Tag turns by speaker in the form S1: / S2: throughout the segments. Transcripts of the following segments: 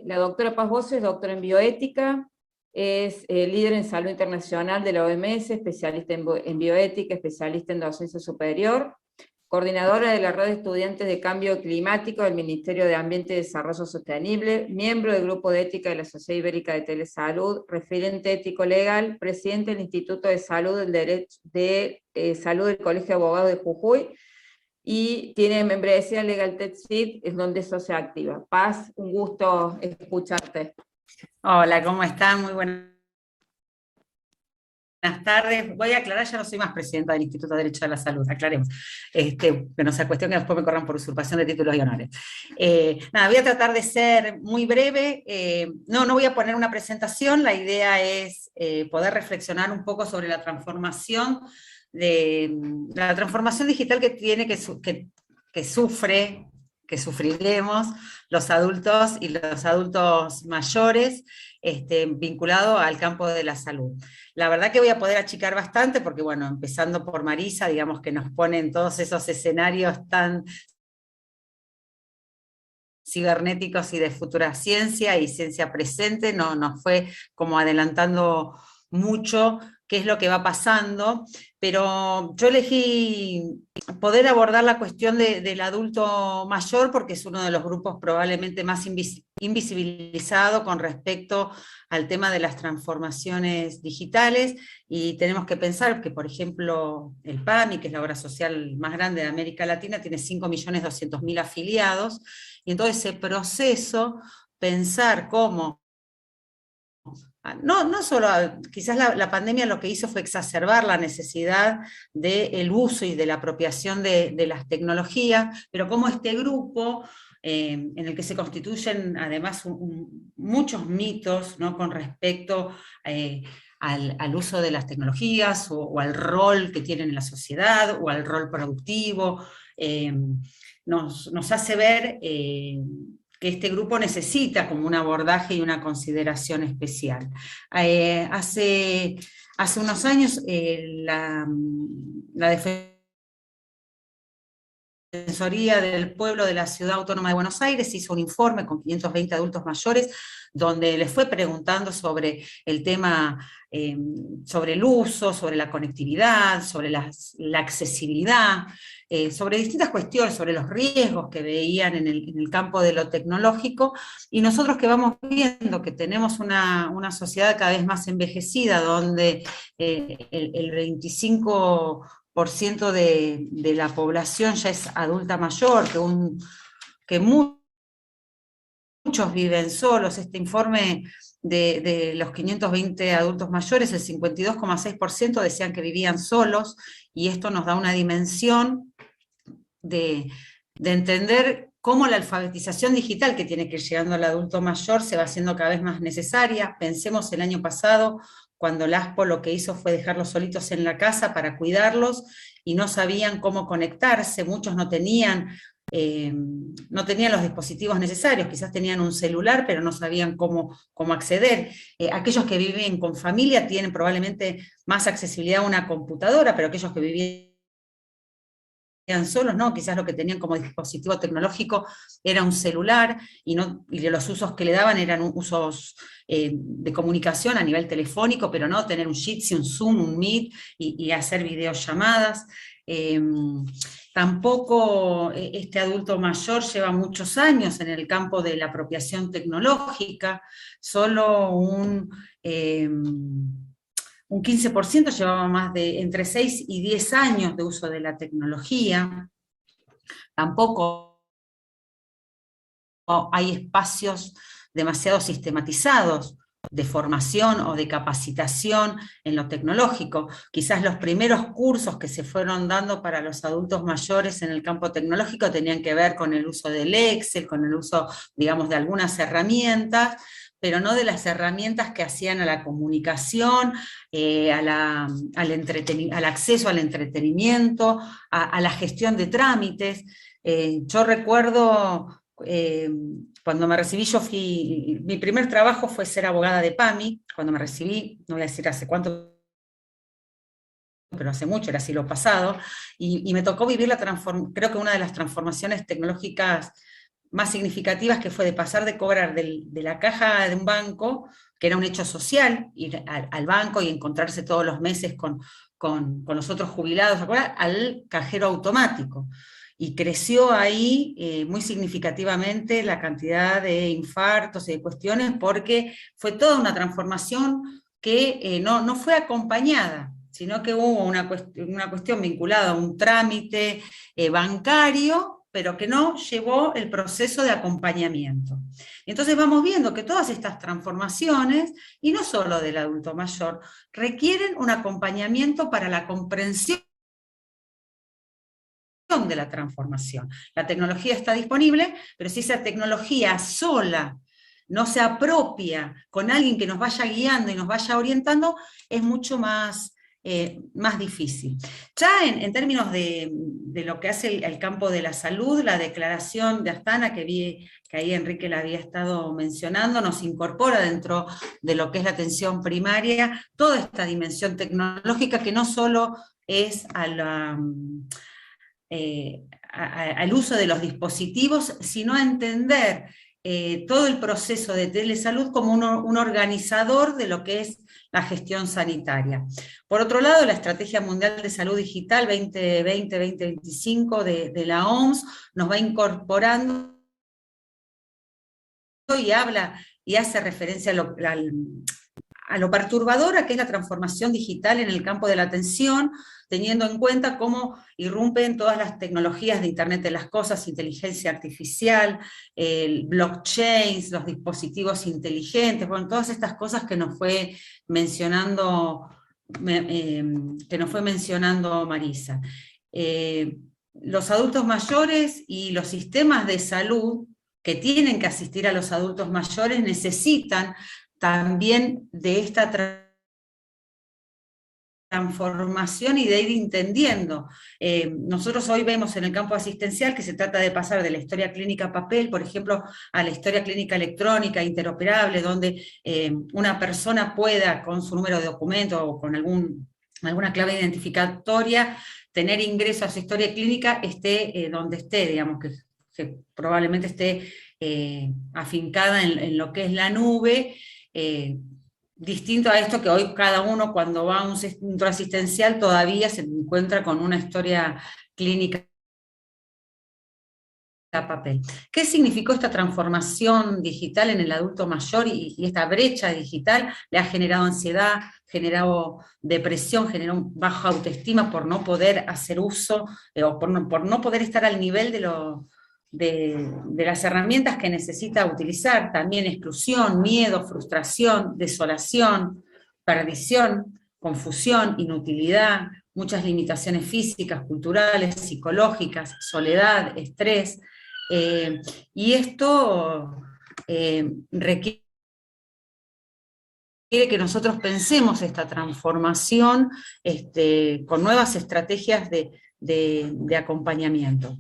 S1: La doctora Paz Bozo es doctora en bioética, es líder en salud internacional de la OMS, especialista en bioética, especialista en docencia superior, coordinadora de la Red de Estudiantes de Cambio Climático del Ministerio de Ambiente y Desarrollo Sostenible, miembro del Grupo de Ética de la Sociedad Ibérica de Telesalud, referente ético legal, presidente del Instituto de Salud del Derecho de Salud del Colegio de Abogados de Jujuy, y tiene membresía Legal Tech Seed, es donde eso se activa. Paz, un gusto escucharte.
S2: Hola, ¿cómo están? Muy buenas tardes. Voy a aclarar, ya no soy más presidenta del Instituto de Derecho de la Salud, aclaremos. Que no sea cuestión que después me corran por usurpación de títulos y honores. Nada, voy a tratar de ser muy breve. No voy a poner una presentación, la idea es poder reflexionar un poco sobre la transformación digital que tiene, que sufriremos los adultos y los adultos mayores, vinculado al campo de la salud. La verdad que voy a poder achicar bastante, porque bueno, empezando por Marisa, digamos que nos pone en todos esos escenarios tan cibernéticos y de futura ciencia y ciencia presente, nos fue como adelantando mucho qué es lo que va pasando, pero yo elegí poder abordar la cuestión del adulto mayor porque es uno de los grupos probablemente más invisibilizado con respecto al tema de las transformaciones digitales, y tenemos que pensar que, por ejemplo, el PAMI, que es la obra social más grande de América Latina, tiene 5.200.000 afiliados, y en todo ese proceso pensar cómo no solo, quizás la pandemia lo que hizo fue exacerbar la necesidad del uso y de la apropiación de las tecnologías, pero como este grupo, en el que se constituyen además muchos mitos, ¿no?, con respecto al uso de las tecnologías o al rol que tienen en la sociedad o al rol productivo, nos hace ver que este grupo necesita como un abordaje y una consideración especial. Hace unos años la Defensoría del Pueblo de la Ciudad Autónoma de Buenos Aires hizo un informe con 520 adultos mayores, donde les fue preguntando sobre el tema, sobre el uso, sobre la conectividad, sobre la accesibilidad, sobre distintas cuestiones, sobre los riesgos que veían en el campo de lo tecnológico, y nosotros que vamos viendo que tenemos una sociedad cada vez más envejecida, donde el 25% de la población ya es adulta mayor, que muchos viven solos. Este informe de los 520 adultos mayores, el 52,6% decían que vivían solos, y esto nos da una dimensión de entender cómo la alfabetización digital que tiene que ir llegando al adulto mayor se va haciendo cada vez más necesaria. Pensemos el año pasado, cuando la ASPO lo que hizo fue dejarlos solitos en la casa para cuidarlos, y no sabían cómo conectarse, muchos no tenían los dispositivos necesarios, quizás tenían un celular, pero no sabían cómo acceder. Aquellos que viven con familia tienen probablemente más accesibilidad a una computadora, pero aquellos que vivían solos, no, quizás lo que tenían como dispositivo tecnológico era un celular, y los usos que le daban eran usos de comunicación a nivel telefónico, pero no tener un Jitsi, un Zoom, un Meet y hacer videollamadas. Tampoco este adulto mayor lleva muchos años en el campo de la apropiación tecnológica, solo un 15% llevaba más de entre 6 y 10 años de uso de la tecnología. Tampoco hay espacios demasiado sistematizados de formación o de capacitación en lo tecnológico. Quizás los primeros cursos que se fueron dando para los adultos mayores en el campo tecnológico tenían que ver con el uso del Excel, con el uso, digamos, de algunas herramientas, pero no de las herramientas que hacían a la comunicación, al acceso al entretenimiento, a la gestión de trámites. Yo recuerdo, cuando me recibí, mi primer trabajo fue ser abogada de PAMI. Cuando me recibí, no voy a decir hace cuánto, pero hace mucho, era siglo pasado, y me tocó vivir creo que una de las transformaciones tecnológicas más significativas, que fue de pasar de cobrar de la caja de un banco, que era un hecho social, ir al banco y encontrarse todos los meses con los otros jubilados, al cajero automático. Y creció ahí muy significativamente la cantidad de infartos y de cuestiones, porque fue toda una transformación que no fue acompañada, sino que hubo una cuestión vinculada a un trámite bancario, pero que no llevó el proceso de acompañamiento. Entonces vamos viendo que todas estas transformaciones, y no solo del adulto mayor, requieren un acompañamiento para la comprensión de la transformación. La tecnología está disponible, pero si esa tecnología sola no se apropia con alguien que nos vaya guiando y nos vaya orientando, es mucho más difícil. Ya en términos de lo que hace el campo de la salud, la declaración de Astana, que ahí Enrique la había estado mencionando, nos incorpora dentro de lo que es la atención primaria toda esta dimensión tecnológica, que no solo es al uso de los dispositivos, sino a entender todo el proceso de telesalud como un organizador de lo que es la gestión sanitaria. Por otro lado, la Estrategia Mundial de Salud Digital 2020-2025 de la OMS nos va incorporando y habla y hace referencia a lo perturbadora que es la transformación digital en el campo de la atención, teniendo en cuenta cómo irrumpen todas las tecnologías de Internet de las Cosas, inteligencia artificial, el blockchain, los dispositivos inteligentes, bueno, todas estas cosas que nos fue mencionando, Marisa. Los adultos mayores y los sistemas de salud que tienen que asistir a los adultos mayores necesitan también de esta transformación y de ir entendiendo. Nosotros hoy vemos en el campo asistencial que se trata de pasar de la historia clínica papel, por ejemplo, a la historia clínica electrónica, interoperable, donde una persona pueda, con su número de documento o con alguna clave identificatoria, tener ingreso a su historia clínica, esté donde esté, digamos, que probablemente esté afincada en lo que es la nube, distinto a esto que hoy cada uno cuando va a un centro asistencial todavía se encuentra con una historia clínica a papel. ¿Qué significó esta transformación digital en el adulto mayor y esta brecha digital? Le ha generado ansiedad, generado depresión, generó baja autoestima por no poder hacer uso o por no poder estar al nivel de las herramientas que necesita utilizar, también exclusión, miedo, frustración, desolación, perdición, confusión, inutilidad, muchas limitaciones físicas, culturales, psicológicas, soledad, estrés, y esto requiere que nosotros pensemos esta transformación con nuevas estrategias de acompañamiento.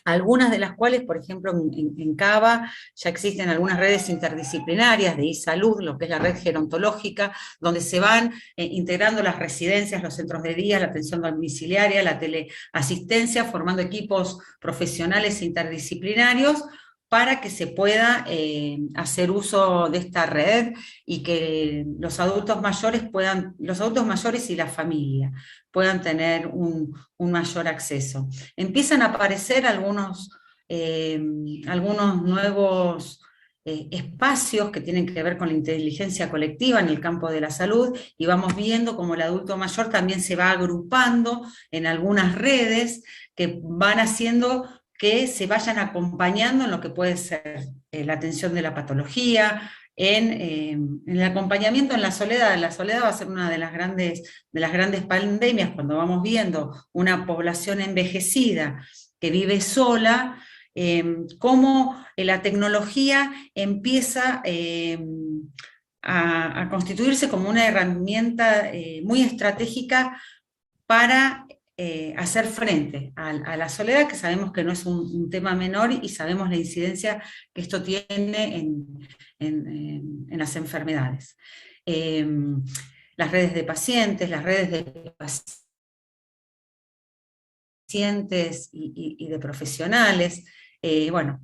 S2: Algunas de las cuales, por ejemplo, en Cava ya existen algunas redes interdisciplinarias de e-salud, lo que es la red gerontológica, donde se van integrando las residencias, los centros de día, la atención domiciliaria, la teleasistencia, formando equipos profesionales interdisciplinarios para que se pueda hacer uso de esta red y que los adultos mayores y la familia puedan tener un mayor acceso. Empiezan a aparecer algunos nuevos espacios que tienen que ver con la inteligencia colectiva en el campo de la salud, y vamos viendo cómo el adulto mayor también se va agrupando en algunas redes que van haciendo que se vayan acompañando en lo que puede ser la atención de la patología, en el acompañamiento en la soledad. La soledad va a ser una de las grandes pandemias cuando vamos viendo una población envejecida que vive sola, cómo la tecnología empieza a constituirse como una herramienta muy estratégica para hacer frente a la soledad, que sabemos que no es un tema menor y sabemos la incidencia que esto tiene en las enfermedades. Las redes de pacientes, las redes de pacientes y de profesionales, bueno,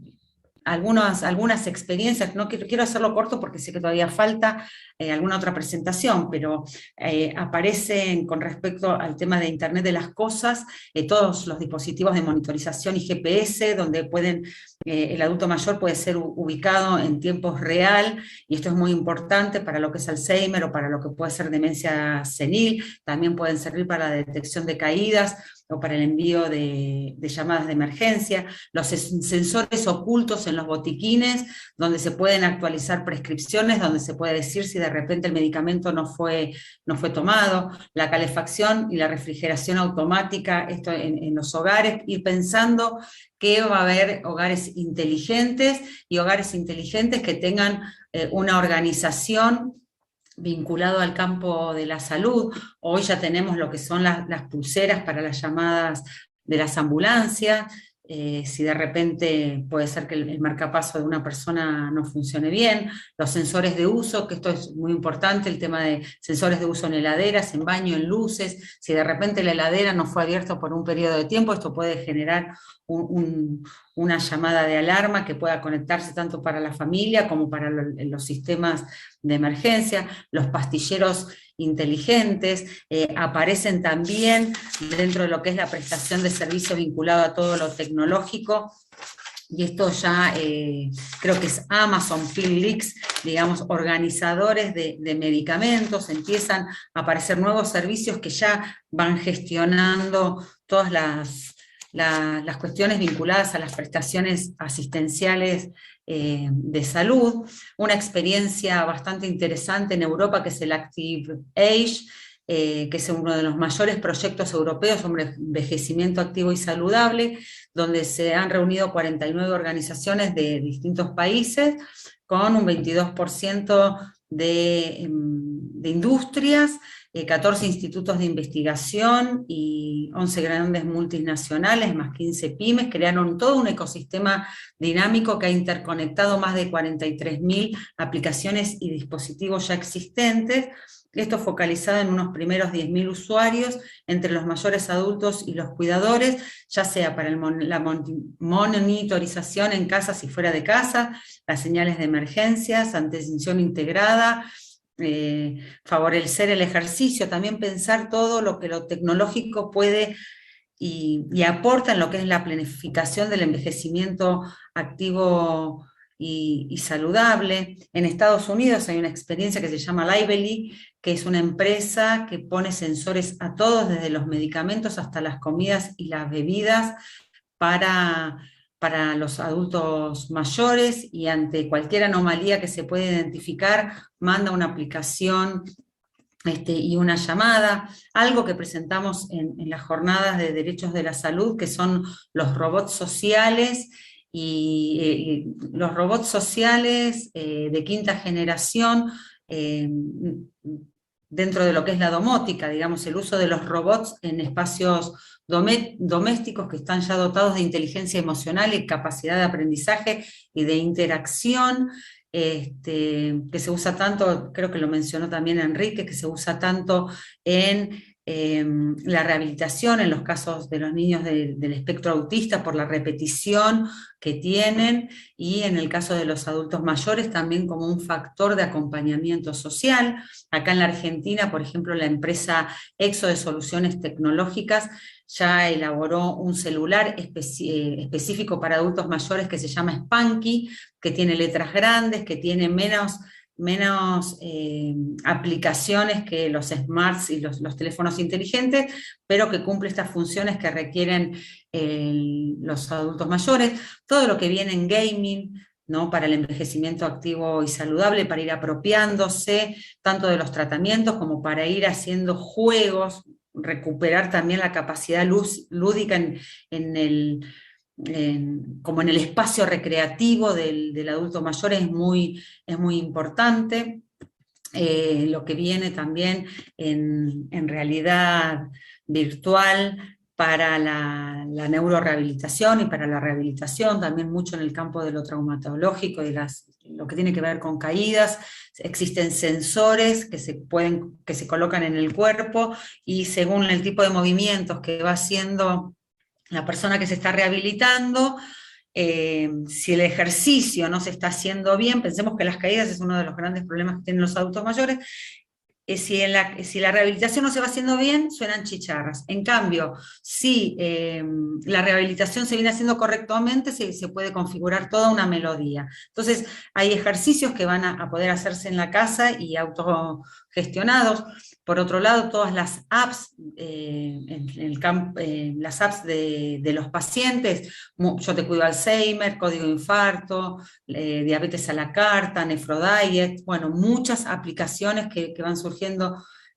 S2: algunas experiencias, no quiero hacerlo corto porque sé que todavía falta alguna otra presentación, pero aparecen con respecto al tema de Internet de las cosas, todos los dispositivos de monitorización y GPS, donde el adulto mayor puede ser ubicado en tiempo real, y esto es muy importante para lo que es Alzheimer o para lo que puede ser demencia senil. También pueden servir para la detección de caídas o para el envío de llamadas de emergencia, los sensores ocultos en los botiquines, donde se pueden actualizar prescripciones, donde se puede decir si de repente el medicamento no fue tomado, la calefacción y la refrigeración automática, esto en los hogares, ir pensando que va a haber hogares inteligentes, y hogares inteligentes que tengan una organización vinculado al campo de la salud. Hoy ya tenemos lo que son las pulseras para las llamadas de las ambulancias. Si de repente puede ser que el marcapaso de una persona no funcione bien, los sensores de uso, que esto es muy importante, el tema de sensores de uso en heladeras, en baño, en luces. Si de repente la heladera no fue abierta por un periodo de tiempo, esto puede generar una llamada de alarma que pueda conectarse tanto para la familia como para los sistemas de emergencia. Los pastilleros inteligentes aparecen también dentro de lo que es la prestación de servicio vinculado a todo lo tecnológico, y esto ya creo que es Amazon, Philips, digamos, organizadores de medicamentos. Empiezan a aparecer nuevos servicios que ya van gestionando todas las cuestiones vinculadas a las prestaciones asistenciales de salud. Una experiencia bastante interesante en Europa, que es el Active Age, que es uno de los mayores proyectos europeos sobre envejecimiento activo y saludable, donde se han reunido 49 organizaciones de distintos países, con un 22% de industrias, 14 institutos de investigación y 11 grandes multinacionales, más 15 pymes. Crearon todo un ecosistema dinámico que ha interconectado más de 43.000 aplicaciones y dispositivos ya existentes. Esto focalizado en unos primeros 10.000 usuarios, entre los mayores adultos y los cuidadores, ya sea para la monitorización en casas y fuera de casa, las señales de emergencias, atención integrada, favorecer el ejercicio, también pensar todo lo que lo tecnológico puede y aporta en lo que es la planificación del envejecimiento activo y saludable. En Estados Unidos hay una experiencia que se llama Lively, que es una empresa que pone sensores a todos, desde los medicamentos hasta las comidas y las bebidas, para los adultos mayores, y ante cualquier anomalía que se puede identificar, manda una aplicación y una llamada. Algo que presentamos en las jornadas de derechos de la salud, que son los robots sociales, y los robots sociales de quinta generación, dentro de lo que es la domótica, digamos, el uso de los robots en espacios domésticos que están ya dotados de inteligencia emocional y capacidad de aprendizaje y de interacción, que se usa tanto, creo que lo mencionó también Enrique, que se usa tanto en la rehabilitación, en los casos de los niños del espectro autista, por la repetición que tienen, y en el caso de los adultos mayores también como un factor de acompañamiento social. Acá en la Argentina, por ejemplo, la empresa Exo de Soluciones Tecnológicas ya elaboró un celular específico para adultos mayores que se llama Spunky, que tiene letras grandes, que tiene menos aplicaciones que los smarts y los teléfonos inteligentes, pero que cumple estas funciones que requieren los adultos mayores. Todo lo que viene en gaming, ¿no?, para el envejecimiento activo y saludable, para ir apropiándose tanto de los tratamientos como para ir haciendo juegos, recuperar también la capacidad lúdica como en el espacio recreativo del adulto mayor es muy importante. Lo que viene también en realidad virtual para la neurorehabilitación y para la rehabilitación, también mucho en el campo de lo traumatológico y lo que tiene que ver con caídas. Existen sensores que se colocan en el cuerpo, y según el tipo de movimientos que va haciendo la persona que se está rehabilitando, si el ejercicio no se está haciendo bien, pensemos que las caídas es uno de los grandes problemas que tienen los adultos mayores, si la rehabilitación no se va haciendo bien, suenan chicharras. En cambio, si la rehabilitación se viene haciendo correctamente, se puede configurar toda una melodía. Entonces, hay ejercicios que van a poder hacerse en la casa y autogestionados. Por otro lado, todas las apps, las apps de los pacientes, Yo te cuido Alzheimer, Código Infarto, Diabetes a la carta, Nefrodiet, bueno, muchas aplicaciones que van surgiendo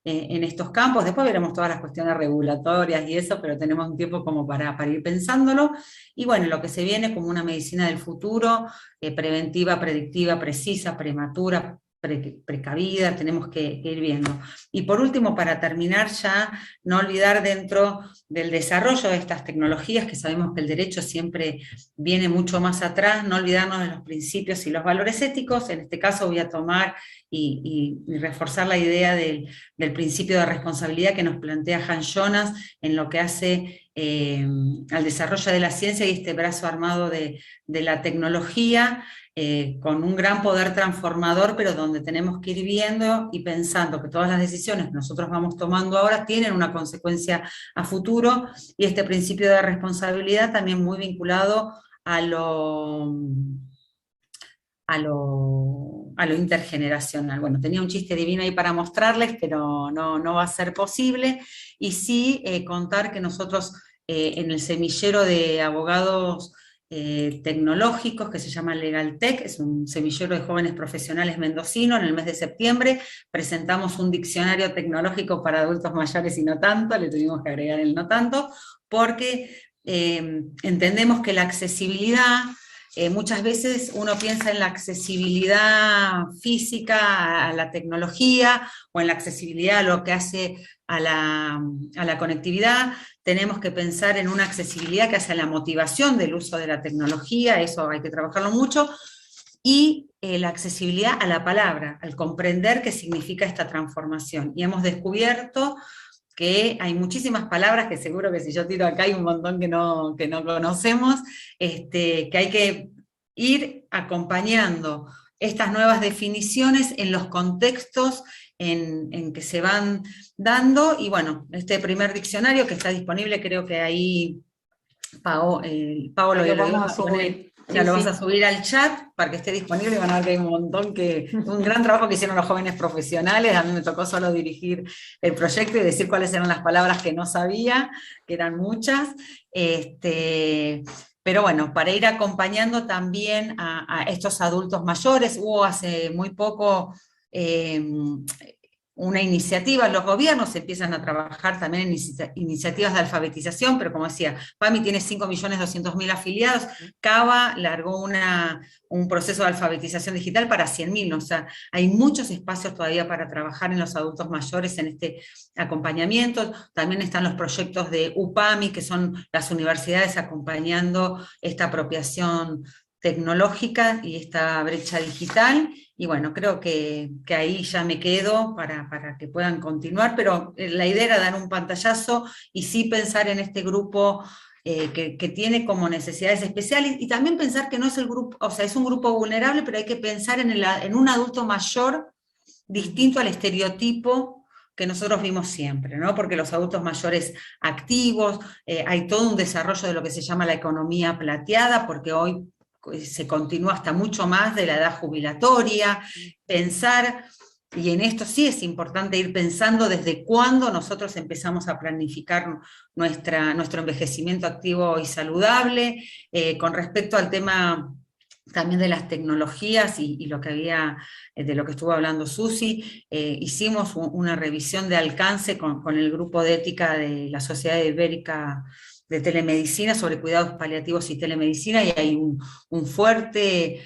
S2: en estos campos. Después veremos todas las cuestiones regulatorias y eso, pero tenemos un tiempo como para ir pensándolo. Y bueno, lo que se viene como una medicina del futuro, preventiva, predictiva, precisa, prematura, precavida, tenemos que ir viendo. Y por último, para terminar ya, no olvidar dentro del desarrollo de estas tecnologías, que sabemos que el derecho siempre viene mucho más atrás, no olvidarnos de los principios y los valores éticos. En este caso voy a tomar y reforzar la idea del principio de responsabilidad que nos plantea Hans Jonas en lo que hace al desarrollo de la ciencia y este brazo armado de la tecnología, con un gran poder transformador, pero donde tenemos que ir viendo y pensando que todas las decisiones que nosotros vamos tomando ahora tienen una consecuencia a futuro, y este principio de responsabilidad también muy vinculado a lo intergeneracional. Bueno, tenía un chiste divino ahí para mostrarles, pero no va a ser posible, y sí contar que nosotros en el semillero de abogados tecnológicos, que se llama LegalTech, es un semillero de jóvenes profesionales mendocino, en el mes de septiembre presentamos un diccionario tecnológico para adultos mayores y no tanto, le tuvimos que agregar el no tanto, porque entendemos que la accesibilidad, muchas veces uno piensa en la accesibilidad física a la tecnología, o en la accesibilidad a lo que hace a la conectividad. Tenemos que pensar en una accesibilidad que hace a la motivación del uso de la tecnología, eso hay que trabajarlo mucho, y la accesibilidad a la palabra, al comprender qué significa esta transformación. Y hemos descubierto que hay muchísimas palabras que seguro que si yo tiro acá hay un montón que no conocemos, que hay que ir acompañando estas nuevas definiciones en los contextos en que se van dando. Y bueno, este primer diccionario que está disponible, creo que ahí Paolo
S1: lo vamos a subir.
S2: Ya lo vas a subir al chat para que esté disponible, y van a ver que hay un montón un gran trabajo que hicieron los jóvenes profesionales. A mí me tocó solo dirigir el proyecto y decir cuáles eran las palabras que no sabía, que eran muchas. Pero bueno, para ir acompañando también a estos adultos mayores, hubo hace muy poco una iniciativa, los gobiernos empiezan a trabajar también en iniciativas de alfabetización, pero como decía, PAMI tiene 5.200.000 afiliados, CABA largó un proceso de alfabetización digital para 100.000, o sea, hay muchos espacios todavía para trabajar en los adultos mayores en este acompañamiento. También están los proyectos de UPAMI, que son las universidades acompañando esta apropiación tecnológica y esta brecha digital. Y bueno, creo que ahí ya me quedo para que puedan continuar, pero la idea era dar un pantallazo y sí pensar en este grupo que tiene como necesidades especiales, y también pensar que no es el grupo, o sea, es un grupo vulnerable, pero hay que pensar en un adulto mayor distinto al estereotipo que nosotros vimos siempre, ¿no? Porque los adultos mayores activos, hay todo un desarrollo de lo que se llama la economía plateada, porque hoy se continúa hasta mucho más de la edad jubilatoria, pensar, y en esto sí es importante ir pensando desde cuándo nosotros empezamos a planificar nuestro envejecimiento activo y saludable. Con respecto al tema también de las tecnologías y lo que había, de lo que estuvo hablando Susi, hicimos una revisión de alcance con el grupo de ética de la Sociedad Ibérica de Telemedicina sobre cuidados paliativos y telemedicina, y hay un fuerte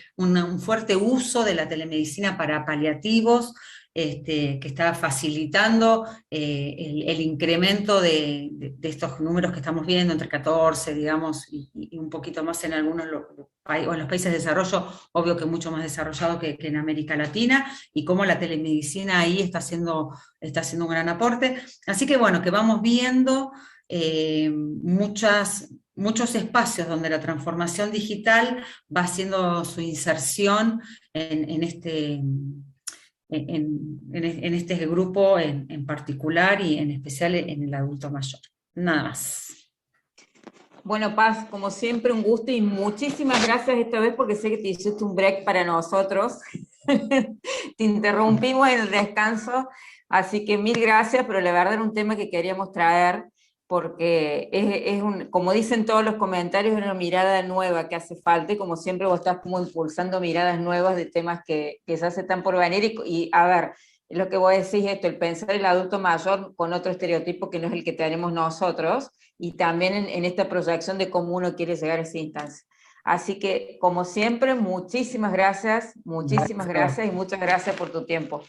S2: uso de la telemedicina para paliativos, que está facilitando el incremento de estos números que estamos viendo, entre 14, digamos, y un poquito más en algunos en los países de desarrollo, obvio que mucho más desarrollado que en América Latina, y cómo la telemedicina ahí está haciendo un gran aporte. Así que bueno, que vamos viendo muchas muchos espacios donde la transformación digital va haciendo su inserción en este, en este grupo en particular y en especial en el adulto mayor. Nada más.
S1: Bueno, Paz, como siempre, un gusto y muchísimas gracias esta vez porque sé que te hiciste un break para nosotros. Te interrumpimos en el descanso, así que mil gracias, pero la verdad era un tema que queríamos traer porque como dicen todos los comentarios, es una mirada nueva que hace falta y como siempre vos estás como impulsando miradas nuevas de temas que ya se están por venir y a ver, lo que vos decís esto, el pensar el adulto mayor con otro estereotipo que no es el que tenemos nosotros, y también en esta proyección de cómo uno quiere llegar a esa instancia. Así que, como siempre, muchísimas gracias y muchas gracias por tu tiempo.